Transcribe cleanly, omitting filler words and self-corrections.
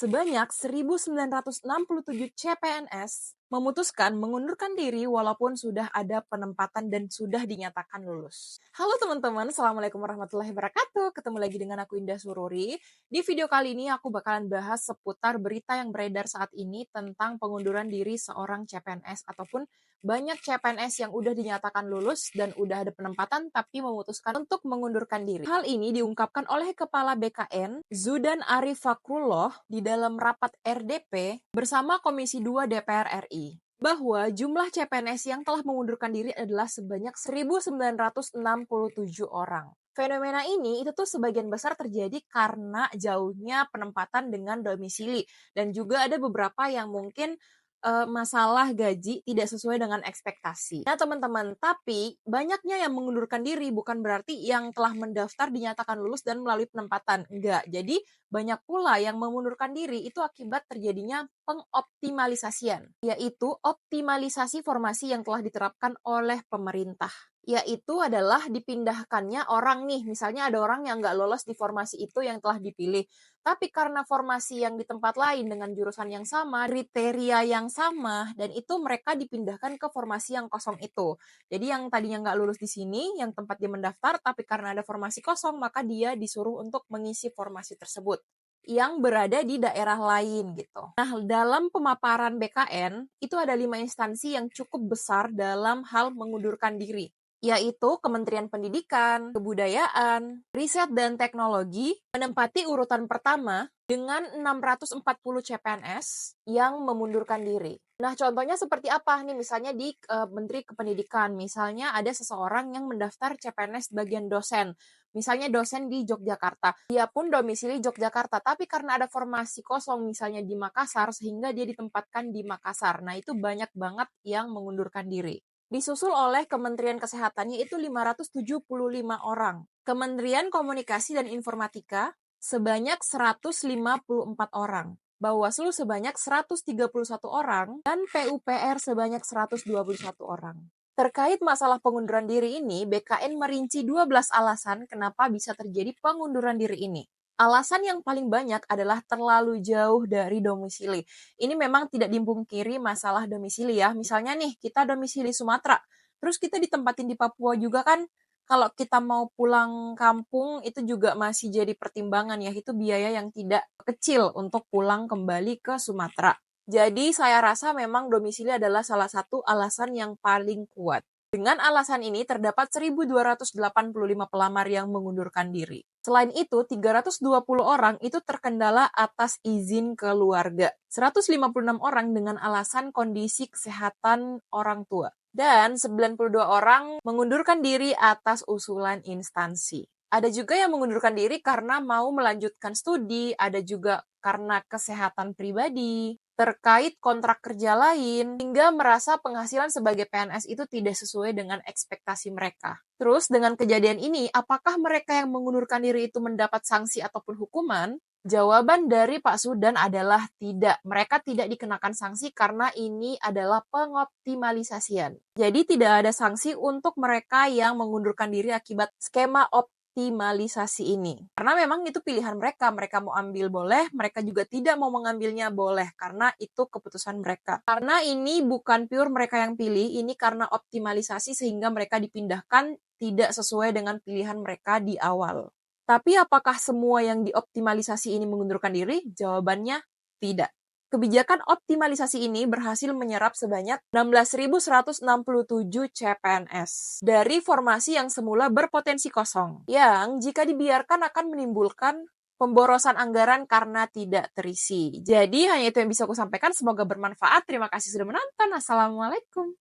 Sebanyak 1.967 CPNS memutuskan mengundurkan diri walaupun sudah ada penempatan dan sudah dinyatakan lulus. Halo teman-teman, Assalamualaikum warahmatullahi wabarakatuh. Ketemu lagi dengan aku Indah Sururi. Di video kali ini aku bakalan bahas seputar berita yang beredar saat ini tentang pengunduran diri seorang CPNS ataupun banyak CPNS yang udah dinyatakan lulus dan udah ada penempatan tapi memutuskan untuk mengundurkan diri. Hal ini diungkapkan oleh Kepala BKN, Zudan Arif Fakrullah, di dalam rapat RDP bersama Komisi 2 DPR RI. Bahwa jumlah CPNS yang telah mengundurkan diri adalah sebanyak 1.967 orang. Fenomena ini itu tuh sebagian besar terjadi karena jauhnya penempatan dengan domisili dan juga ada beberapa yang mungkin masalah gaji tidak sesuai dengan ekspektasi. Nah teman-teman, tapi banyaknya yang mengundurkan diri bukan berarti yang telah mendaftar dinyatakan lulus dan melalui penempatan. Enggak, jadi banyak pula yang mengundurkan diri itu akibat terjadinya pengoptimalisasian, yaitu optimalisasi formasi yang telah diterapkan oleh pemerintah. Yaitu adalah dipindahkannya orang nih, misalnya ada orang yang nggak lolos di formasi itu yang telah dipilih. Tapi karena formasi yang di tempat lain dengan jurusan yang sama, kriteria yang sama, dan itu mereka dipindahkan ke formasi yang kosong itu. Jadi yang tadinya nggak lulus di sini, yang tempat dia mendaftar, tapi karena ada formasi kosong, maka dia disuruh untuk mengisi formasi tersebut yang berada di daerah lain gitu. Nah, dalam pemaparan BKN, itu ada 5 instansi yang cukup besar dalam hal mengundurkan diri, yaitu Kementerian Pendidikan, Kebudayaan, Riset dan Teknologi menempati urutan pertama dengan 640 CPNS yang memundurkan diri. Nah, contohnya seperti apa nih? Misalnya di Menteri Kependidikan, misalnya ada seseorang yang mendaftar CPNS bagian dosen. Misalnya dosen di Yogyakarta. Dia pun domisili Yogyakarta, tapi karena ada formasi kosong misalnya di Makassar, sehingga dia ditempatkan di Makassar. Nah, itu banyak banget yang mengundurkan diri. Disusul oleh Kementerian Kesehatan, yaitu 575 orang. Kementerian Komunikasi dan Informatika sebanyak 154 orang. Bawaslu sebanyak 131 orang, dan PUPR sebanyak 121 orang. Terkait masalah pengunduran diri ini, BKN merinci 12 alasan kenapa bisa terjadi pengunduran diri ini. Alasan yang paling banyak adalah terlalu jauh dari domisili. Ini memang tidak dipungkiri masalah domisili ya. Misalnya nih, kita domisili Sumatera, terus kita ditempatin di Papua juga kan, kalau kita mau pulang kampung itu juga masih jadi pertimbangan ya, itu biaya yang tidak kecil untuk pulang kembali ke Sumatera. Jadi saya rasa memang domisili adalah salah satu alasan yang paling kuat. Dengan alasan ini terdapat 1.285 pelamar yang mengundurkan diri. Selain itu, 320 orang itu terkendala atas izin keluarga. 156 orang dengan alasan kondisi kesehatan orang tua. Dan 92 orang mengundurkan diri atas usulan instansi. Ada juga yang mengundurkan diri karena mau melanjutkan studi, ada juga karena kesehatan pribadi, terkait kontrak kerja lain, hingga merasa penghasilan sebagai PNS itu tidak sesuai dengan ekspektasi mereka. Terus dengan kejadian ini, apakah mereka yang mengundurkan diri itu mendapat sanksi ataupun hukuman? Jawaban dari Pak Sudan adalah tidak. Mereka tidak dikenakan sanksi karena ini adalah pengoptimalisasian. Jadi tidak ada sanksi untuk mereka yang mengundurkan diri akibat skema optimalisasi ini. Karena memang itu pilihan mereka. Mereka mau ambil boleh, mereka juga tidak mau mengambilnya boleh. Karena itu keputusan mereka. Karena ini bukan pure mereka yang pilih, ini karena optimalisasi sehingga mereka dipindahkan tidak sesuai dengan pilihan mereka di awal. Tapi apakah semua yang dioptimalisasi ini mengundurkan diri? Jawabannya tidak. Kebijakan optimalisasi ini berhasil menyerap sebanyak 16.167 CPNS dari formasi yang semula berpotensi kosong, yang jika dibiarkan akan menimbulkan pemborosan anggaran karena tidak terisi. Jadi hanya itu yang bisa aku sampaikan, semoga bermanfaat. Terima kasih sudah menonton. Assalamualaikum.